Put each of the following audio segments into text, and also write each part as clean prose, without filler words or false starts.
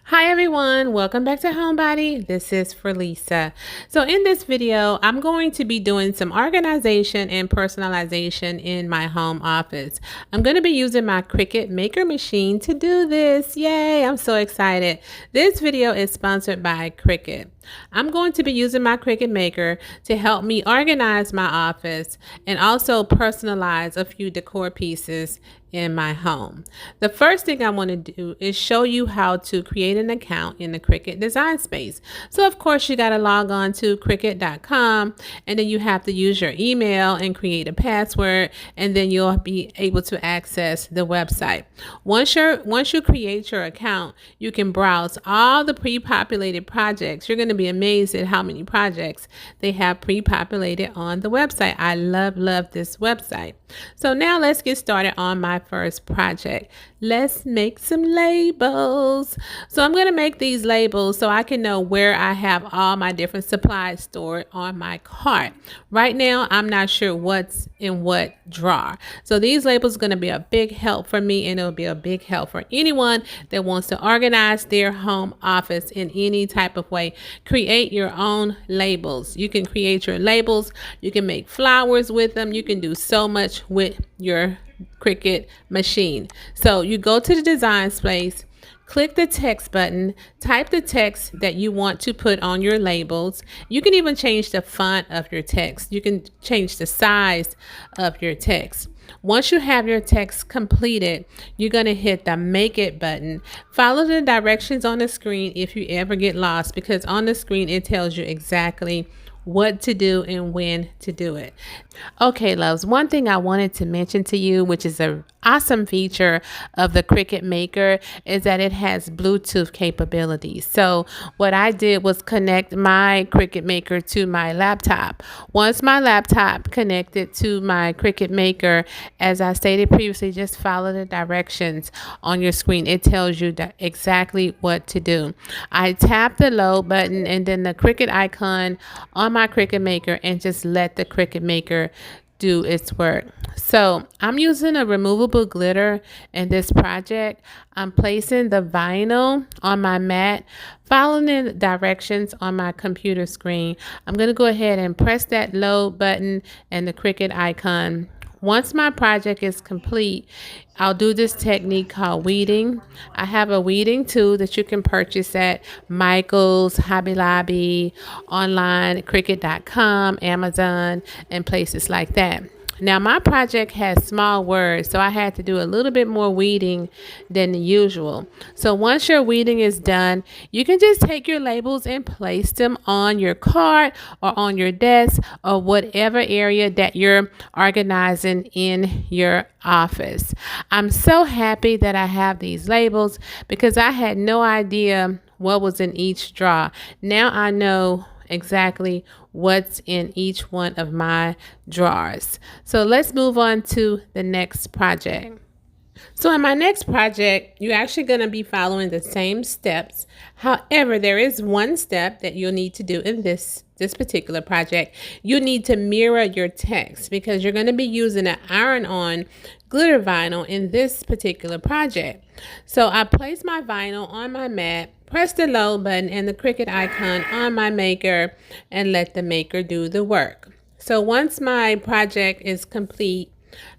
Hi everyone, welcome back to Homebody. This is for Lisa. So in this video, I'm going to be doing some organization and personalization in my home office. I'm going to be using my Cricut Maker machine to do this. Yay, I'm so excited. This video is sponsored by Cricut. I'm going to be using my Cricut Maker to help me organize my office and also personalize a few decor pieces in my home. The first thing I want to do is show you how to create an account in the Cricut design space. So of course you got to log on to cricut.com and then you have to use your email and create a password, and then you'll be able to access the website. Once you create your account, you can browse all the pre-populated projects. You're going to be amazed at how many projects they have pre-populated on the website. I love this website. So now let's get started on my first project. Let's make some labels. So I'm going to make these labels so I can know where I have all my different supplies stored on my cart. Right now, I'm not sure what's in what drawer. So these labels are going to be a big help for me, and it'll be a big help for anyone that wants to organize their home office in any type of way. Create your own labels. You can create your labels. You can make flowers with them. You can do so much with your Cricut machine. So you go to the design space, click the text button, type the text that you want to put on your labels. You can even change the font of your text. You can change the size of your text. Once you have your text completed, you're going to hit the Make It button. Follow the directions on the screen if you ever get lost, because on the screen it tells you exactly what to do and when to do it. Okay, loves, one thing I wanted to mention to you, which is an awesome feature of the Cricut Maker, is that it has Bluetooth capabilities. So what I did was connect my Cricut Maker to my laptop. Once my laptop connected to my Cricut Maker, as I stated previously, just follow the directions on your screen. It tells you exactly what to do. I tap the load button and then the Cricut icon on my Cricut Maker and just let the Cricut Maker do its work. So I'm using a removable glitter in this project. I'm placing the vinyl on my mat, following the directions on my computer screen. I'm going to go ahead and press that load button and the Cricut icon. Once my project is complete, I'll do this technique called weeding. I have a weeding tool that you can purchase at Michael's, Hobby Lobby, online, Cricut.com, Amazon, and places like that. Now my project has small words, so I had to do a little bit more weeding than the usual. So once your weeding is done, you can just take your labels and place them on your cart or on your desk or whatever area that you're organizing in your office. I'm so happy that I have these labels because I had no idea what was in each drawer. Now I know exactly what's in each one of my drawers. So let's move on to the next project. So in my next project, you're actually going to be following the same steps. However, there is one step that you'll need to do in this particular project. You need to mirror your text because you're going to be using an iron-on glitter vinyl in this particular project. So I place my vinyl on my mat, press the load button and the Cricut icon on my maker, and let the maker do the work. So once my project is complete,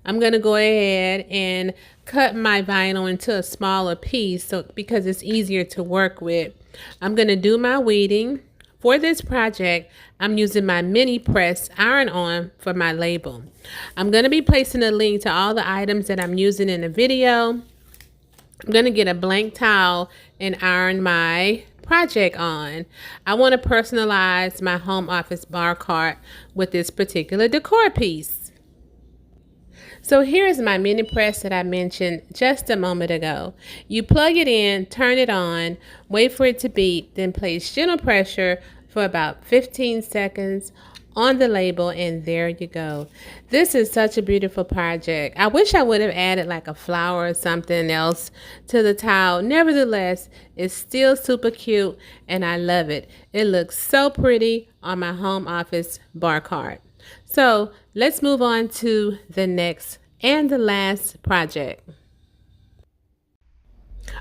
I'm going to go ahead and cut my vinyl into a smaller piece because it's easier to work with. I'm going to do my weeding. For this project, I'm using my mini press iron-on for my label. I'm going to be placing a link to all the items that I'm using in the video. I'm going to get a blank towel and iron my project on. I want to personalize my home office bar cart with this particular decor piece. So here is my mini press that I mentioned just a moment ago. You plug it in, turn it on, wait for it to beep, then place gentle pressure for about 15 seconds on the label, and there you go. This is such a beautiful project. I wish I would have added like a flower or something else to the towel. Nevertheless, it's still super cute and I love it. It looks so pretty on my home office bar cart. So let's move on to the next and the last project.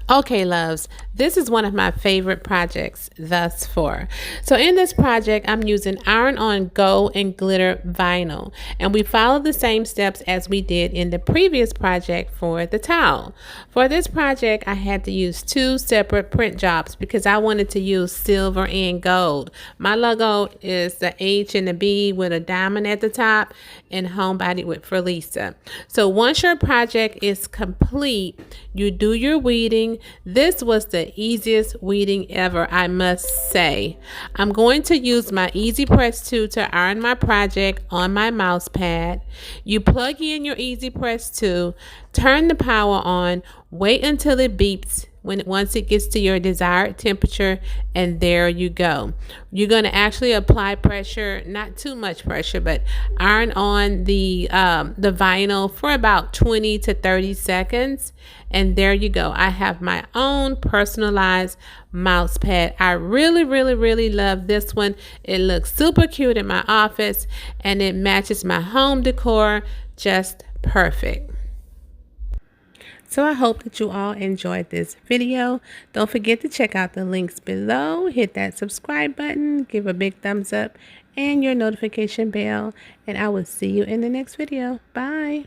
Okay, loves, this is one of my favorite projects thus far. So in this project, I'm using iron-on gold and glitter vinyl, and we follow the same steps as we did in the previous project for the towel. For this project, I had to use two separate print jobs because I wanted to use silver and gold. My logo is the H and the B with a diamond at the top and homebody with for Lisa. So once your project is complete, you do your weeding. This was the easiest weeding ever, I must say. I'm going to use my Easy Press 2 to iron my project on my mouse pad. You plug in your Easy Press 2, turn the power on, wait until it beeps once it gets to your desired temperature, and there you go. You're going to actually apply pressure, not too much pressure, but iron on the vinyl for about 20 to 30 seconds, and there you go. I have my own personalized mouse pad. I really love this one. It looks super cute in my office, and it matches my home decor just perfect. So I hope that you all enjoyed this video. Don't forget to check out the links below. Hit that subscribe button, give a big thumbs up, and your notification bell. And I will see you in the next video. Bye.